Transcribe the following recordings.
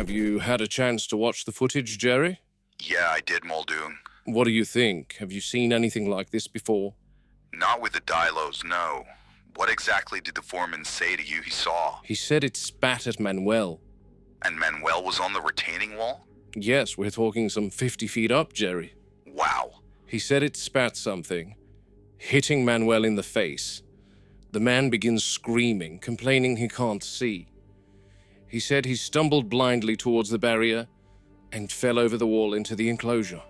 Have you had a chance to watch the footage, Jerry? Yeah, I did, Muldoon. What do you think? Have you seen anything like this before? Not with the Dilos, no. What exactly did the foreman say to you he saw? He said it spat at Manuel. And Manuel was on the retaining wall? Yes, we're talking some 50 feet up, Jerry. Wow. He said it spat something, hitting Manuel in the face. The man begins screaming, complaining he can't see. He said he stumbled blindly towards the barrier and fell over the wall into the enclosure.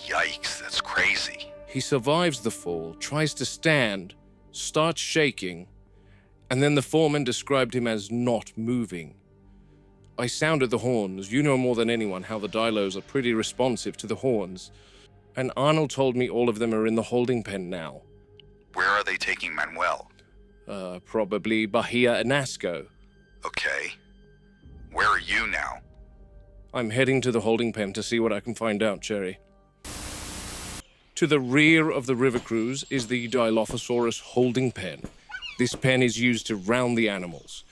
Yikes, that's crazy. He survives the fall, tries to stand, starts shaking, and then the foreman described him as not moving. I sounded the horns. You know more than anyone how the Dilos are pretty responsive to the horns. And Arnold told me all of them are in the holding pen now. Where are they taking Manuel? Probably Bahia and Nasco. Okay. Where are you now? I'm heading to the holding pen to see what I can find out, Jerry. To the rear of the river cruise is the Dilophosaurus holding pen. This pen is used to round the animals.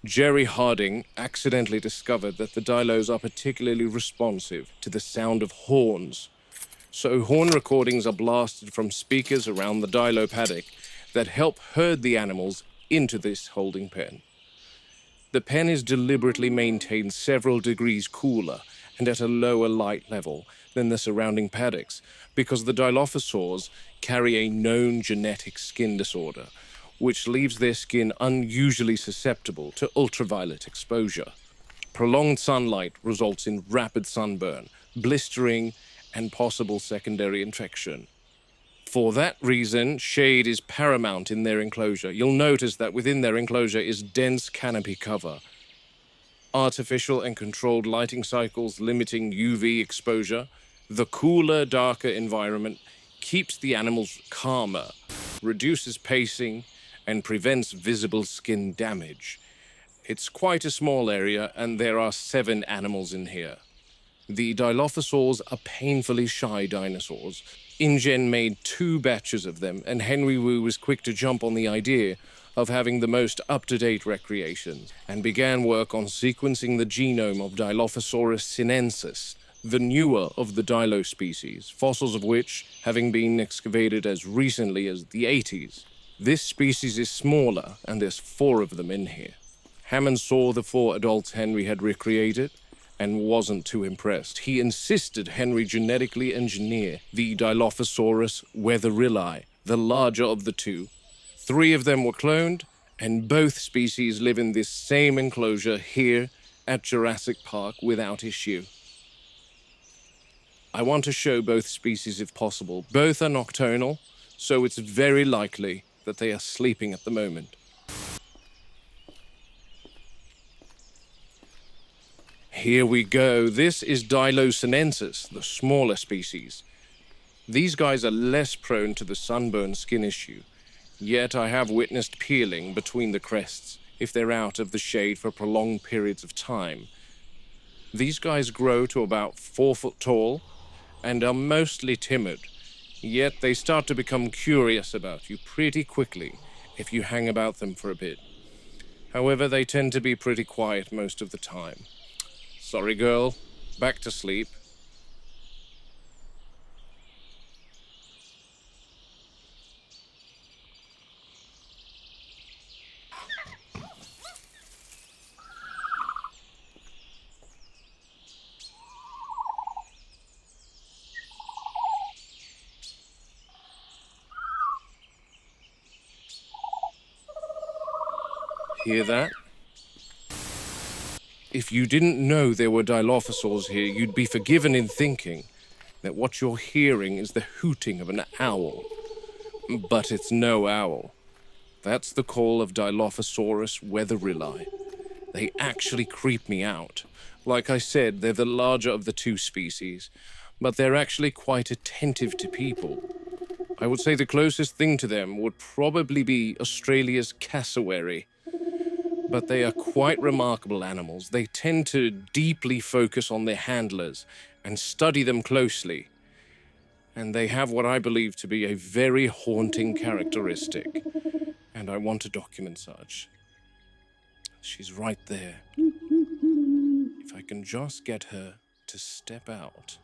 Jerry Harding accidentally discovered that the Dilos are particularly responsive to the sound of horns. So horn recordings are blasted from speakers around the Dilo paddock that help herd the animals into this holding pen. The pen is deliberately maintained several degrees cooler and at a lower light level than the surrounding paddocks because the Dilophosaurs carry a known genetic skin disorder, which leaves their skin unusually susceptible to ultraviolet exposure. Prolonged sunlight results in rapid sunburn, blistering, and possible secondary infection. For that reason, shade is paramount in their enclosure. You'll notice that within their enclosure is dense canopy cover. Artificial and controlled lighting cycles limiting UV exposure. The cooler, darker environment keeps the animals calmer, reduces pacing, and prevents visible skin damage. It's quite a small area, and there are 7 animals in here. The Dilophosaurs are painfully shy dinosaurs. InGen made 2 batches of them, and Henry Wu was quick to jump on the idea of having the most up-to-date recreation, and began work on sequencing the genome of Dilophosaurus sinensis, the newer of the Dilo species, fossils of which having been excavated as recently as the 80s. This species is smaller, and there's 4 of them in here. Hammond saw the 4 adults Henry had recreated and wasn't too impressed. He insisted Henry genetically engineer the Dilophosaurus weatherilli, the larger of the 2. 3 of them were cloned, and both species live in this same enclosure here at Jurassic Park without issue. I want to show both species if possible. Both are nocturnal, so it's very likely that they are sleeping at the moment. Here we go. This is Dilo sinensis, the smaller species. These guys are less prone to the sunburn skin issue, yet I have witnessed peeling between the crests if they're out of the shade for prolonged periods of time. These guys grow to about 4 foot tall and are mostly timid, yet they start to become curious about you pretty quickly if you hang about them for a bit. However, they tend to be pretty quiet most of the time. Sorry, girl. Back to sleep. Hear that? If you didn't know there were Dilophosaurs here, you'd be forgiven in thinking that what you're hearing is the hooting of an owl. But it's no owl. That's the call of Dilophosaurus weatherilli. They actually creep me out. Like I said, they're the larger of the 2 species, but they're actually quite attentive to people. I would say the closest thing to them would probably be Australia's cassowary. But they are quite remarkable animals. They tend to deeply focus on their handlers and study them closely. And they have what I believe to be a very haunting characteristic. And I want to document such. She's right there. If If I can just get her to step out.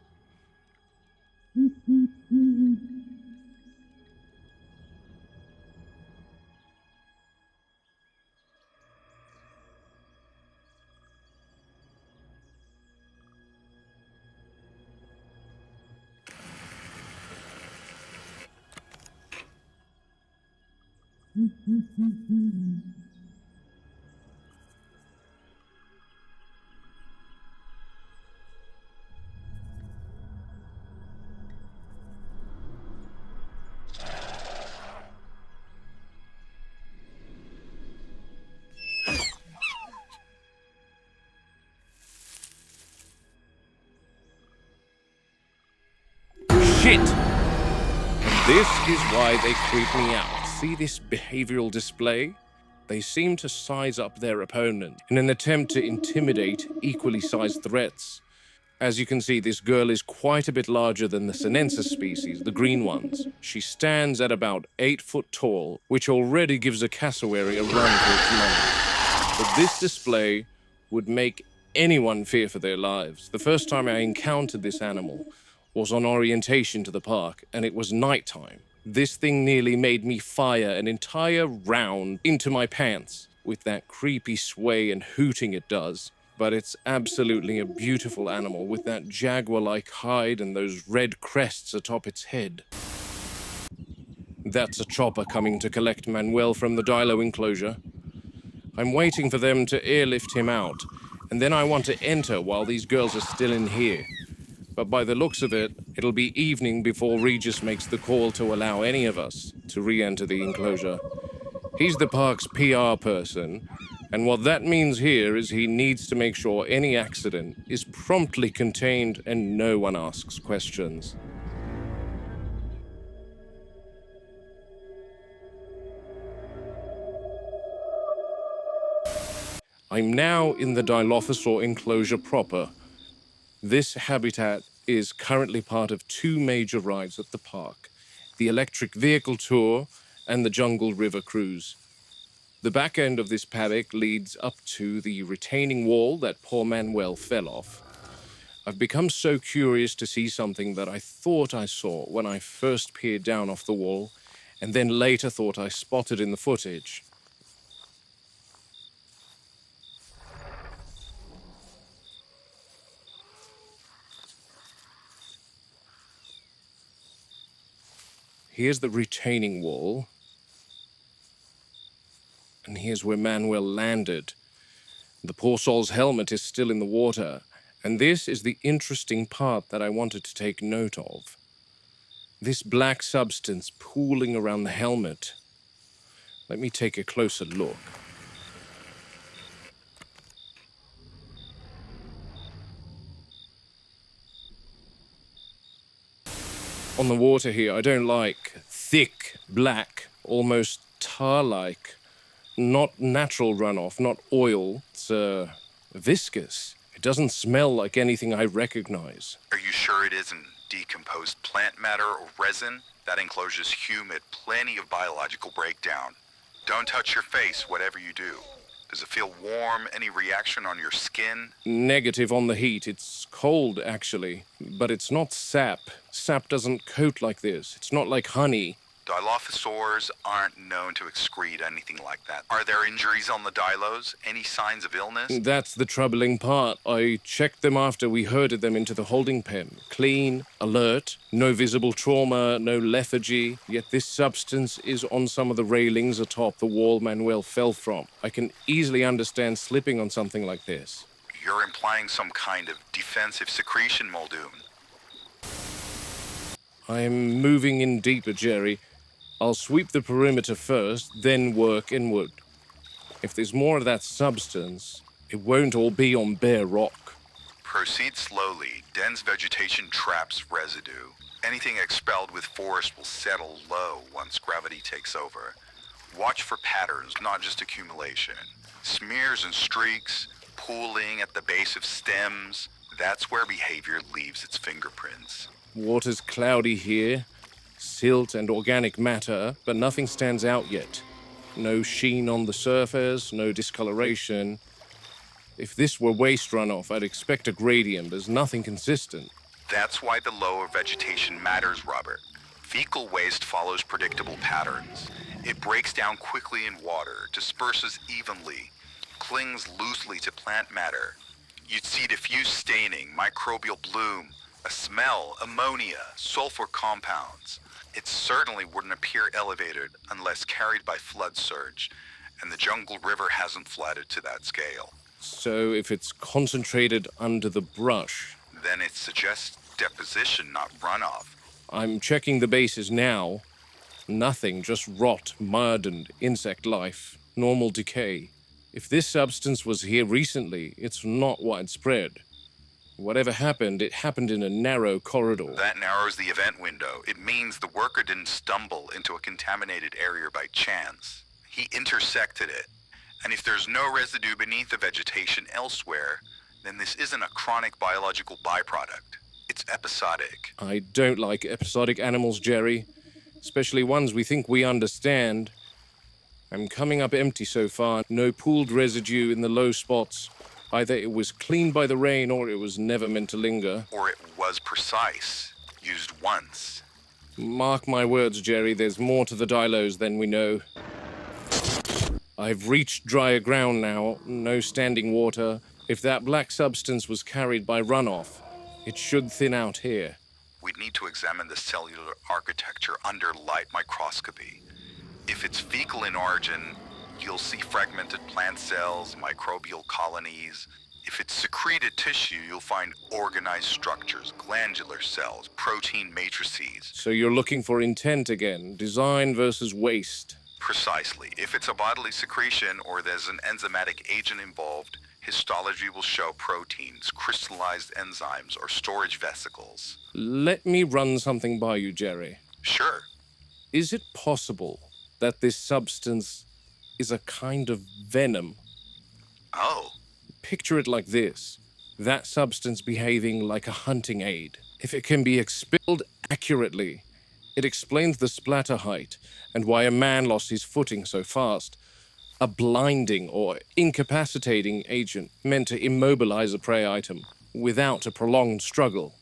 Shit! And this is why they creep me out. See this behavioral display? They seem to size up their opponent in an attempt to intimidate equally sized threats. As you can see, this girl is quite a bit larger than the Sinensis species, the green ones. She stands at about 8 foot tall, which already gives a cassowary a run for its money. But this display would make anyone fear for their lives. The first time I encountered this animal was on orientation to the park, and it was nighttime. This thing nearly made me fire an entire round into my pants with that creepy sway and hooting it does. But it's absolutely a beautiful animal with that jaguar-like hide and those red crests atop its head. That's a chopper coming to collect Manuel from the Dilo enclosure. I'm waiting for them to airlift him out, and then I want to enter while these girls are still in here. But by the looks of it, it'll be evening before Regis makes the call to allow any of us to re-enter the enclosure. He's the park's PR person, and what that means here is he needs to make sure any accident is promptly contained and no one asks questions. I'm now in the Dilophosaur enclosure proper. This habitat is currently part of 2 major rides at the park, the electric vehicle tour and the jungle river cruise. The back end of this paddock leads up to the retaining wall that poor Manuel fell off. I've become so curious to see something that I thought I saw when I first peered down off the wall, and then later thought I spotted in the footage. Here's the retaining wall. And here's where Manuel landed. The poor soul's helmet is still in the water. And this is the interesting part that I wanted to take note of. This black substance pooling around the helmet. Let me take a closer look. On the water here, I don't like thick, black, almost tar-like, not natural runoff, not oil. It's viscous. It doesn't smell like anything I recognize. Are you sure it isn't decomposed plant matter or resin? That enclosure's humid, plenty of biological breakdown. Don't touch your face, whatever you do. Does it feel warm? Any reaction on your skin? Negative on the heat. It's cold, actually. But it's not sap. Sap doesn't coat like this. It's not like honey. Dilophosaurs aren't known to excrete anything like that. Are there injuries on the dilos? Any signs of illness? That's the troubling part. I checked them after we herded them into the holding pen. Clean, alert, no visible trauma, no lethargy. Yet this substance is on some of the railings atop the wall Manuel fell from. I can easily understand slipping on something like this. You're implying some kind of defensive secretion, Muldoon. I'm moving in deeper, Jerry. I'll sweep the perimeter first, then work inward. If there's more of that substance, it won't all be on bare rock. Proceed slowly. Dense vegetation traps residue. Anything expelled with force will settle low once gravity takes over. Watch for patterns, not just accumulation. Smears and streaks, pooling at the base of stems. That's where behavior leaves its fingerprints. Water's cloudy here. Silt and organic matter, but nothing stands out yet. No sheen on the surface, no discoloration. If this were waste runoff, I'd expect a gradient. There's nothing consistent. That's why the lower vegetation matters, Robert. Fecal waste follows predictable patterns. It breaks down quickly in water, disperses evenly, clings loosely to plant matter. You'd see diffuse staining, microbial bloom, a smell, ammonia, sulfur compounds. It certainly wouldn't appear elevated unless carried by flood surge, and the jungle river hasn't flooded to that scale. So if it's concentrated under the brush... Then it suggests deposition, not runoff. I'm checking the bases now. Nothing, just rot, mud, and insect life. Normal decay. If this substance was here recently, it's not widespread. Whatever happened, it happened in a narrow corridor. That narrows the event window. It means the worker didn't stumble into a contaminated area by chance. He intersected it. And if there's no residue beneath the vegetation elsewhere, then this isn't a chronic biological byproduct. It's episodic. I don't like episodic animals, Jerry. Especially ones we think we understand. I'm coming up empty so far. No pooled residue in the low spots. Either it was cleaned by the rain or it was never meant to linger. Or it was precise. Used once. Mark my words, Jerry, there's more to the dilos than we know. I've reached drier ground now. No standing water. If that black substance was carried by runoff, it should thin out here. We'd need to examine the cellular architecture under light microscopy. If it's fecal in origin, you'll see fragmented plant cells, microbial colonies. If it's secreted tissue, you'll find organized structures, glandular cells, protein matrices. So you're looking for intent again, design versus waste. Precisely. If it's a bodily secretion or there's an enzymatic agent involved, histology will show proteins, crystallized enzymes, or storage vesicles. Let me run something by you, Jerry. Sure. Is it possible that this substance is a kind of venom? Oh. Picture it like this. That substance behaving like a hunting aid. If it can be expelled accurately, it explains the splatter height and why a man lost his footing so fast. A blinding or incapacitating agent meant to immobilize a prey item without a prolonged struggle.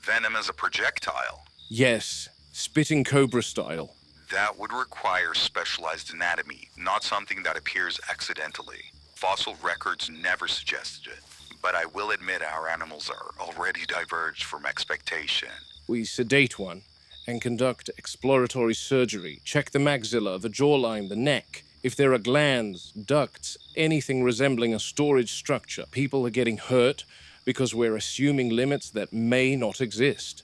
Venom as a projectile? Yes, spitting cobra style. That would require specialized anatomy, not something that appears accidentally. Fossil records never suggested it, but I will admit our animals are already diverged from expectation. We sedate one and conduct exploratory surgery, check the maxilla, the jawline, the neck. If there are glands, ducts, anything resembling a storage structure, people are getting hurt because we're assuming limits that may not exist.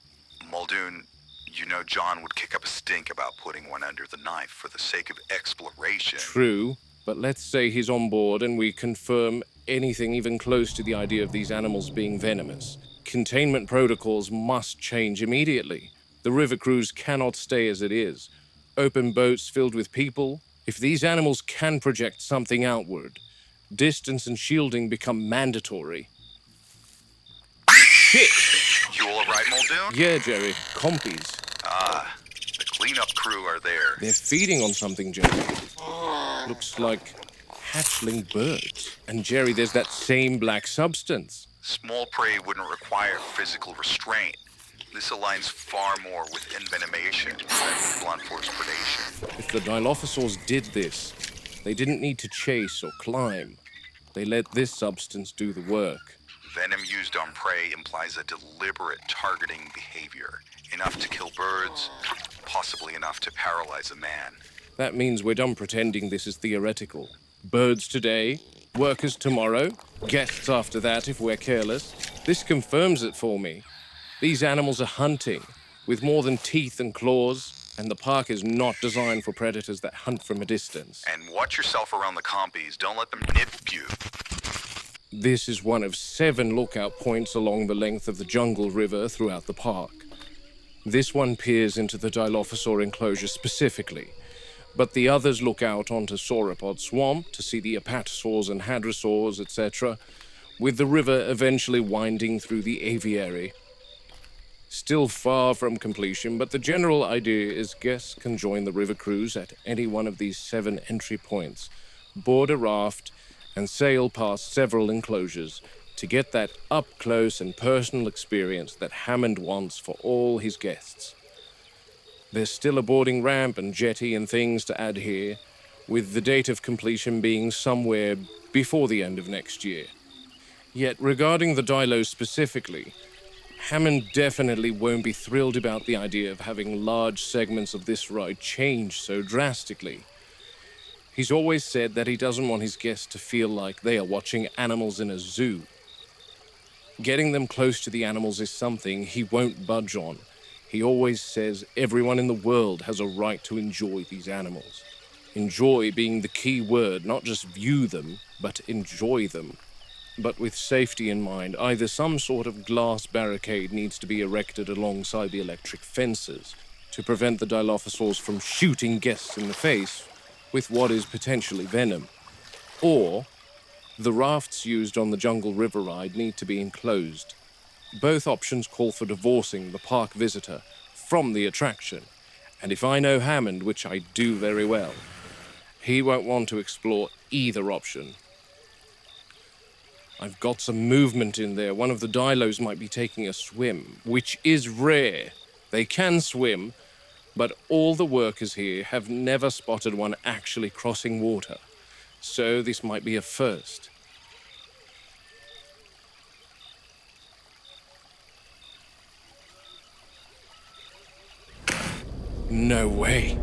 Muldoon, you know John would kick up a stink about putting one under the knife for the sake of exploration. True, but let's say he's on board and we confirm anything even close to the idea of these animals being venomous. Containment protocols must change immediately. The river cruise cannot stay as it is. Open boats filled with people. If these animals can project something outward, distance and shielding become mandatory. Shit! You all right, Muldoon? Yeah, Jerry. Compies. Ah, the cleanup crew are there. They're feeding on something, Jerry. Looks like hatchling birds. And Jerry, there's that same black substance. Small prey wouldn't require physical restraint. This aligns far more with envenomation than blunt force predation. If the Dilophosaurs did this, they didn't need to chase or climb. They let this substance do the work. Venom used on prey implies a deliberate targeting behavior. Enough to kill birds, possibly enough to paralyze a man. That means we're done pretending this is theoretical. Birds today, workers tomorrow, guests after that if we're careless. This confirms it for me. These animals are hunting, with more than teeth and claws, and the park is not designed for predators that hunt from a distance. And watch yourself around the compies. Don't let them nip you. This is one of 7 lookout points along the length of the jungle river throughout the park. This one peers into the Dilophosaur enclosure specifically, but the others look out onto Sauropod Swamp to see the apatosaurs and hadrosaurs, etc., with the river eventually winding through the aviary. Still far from completion, but the general idea is guests can join the river cruise at any one of these 7 entry points, board a raft, and sail past several enclosures to get that up-close and personal experience that Hammond wants for all his guests. There's still a boarding ramp and jetty and things to add here, with the date of completion being somewhere before the end of next year. Yet regarding the Dilo specifically, Hammond definitely won't be thrilled about the idea of having large segments of this ride change so drastically. He's always said that he doesn't want his guests to feel like they are watching animals in a zoo. Getting them close to the animals is something he won't budge on. He always says everyone in the world has a right to enjoy these animals. Enjoy being the key word, not just view them, but enjoy them. But with safety in mind, either some sort of glass barricade needs to be erected alongside the electric fences to prevent the Dilophosaurs from shooting guests in the face with what is potentially venom, or the rafts used on the Jungle River ride need to be enclosed. Both options call for divorcing the park visitor from the attraction, and if I know Hammond, which I do very well, he won't want to explore either option. I've got some movement in there. One of the Dilos might be taking a swim, which is rare. They can swim, but all the workers here have never spotted one actually crossing water. So this might be a first. No way.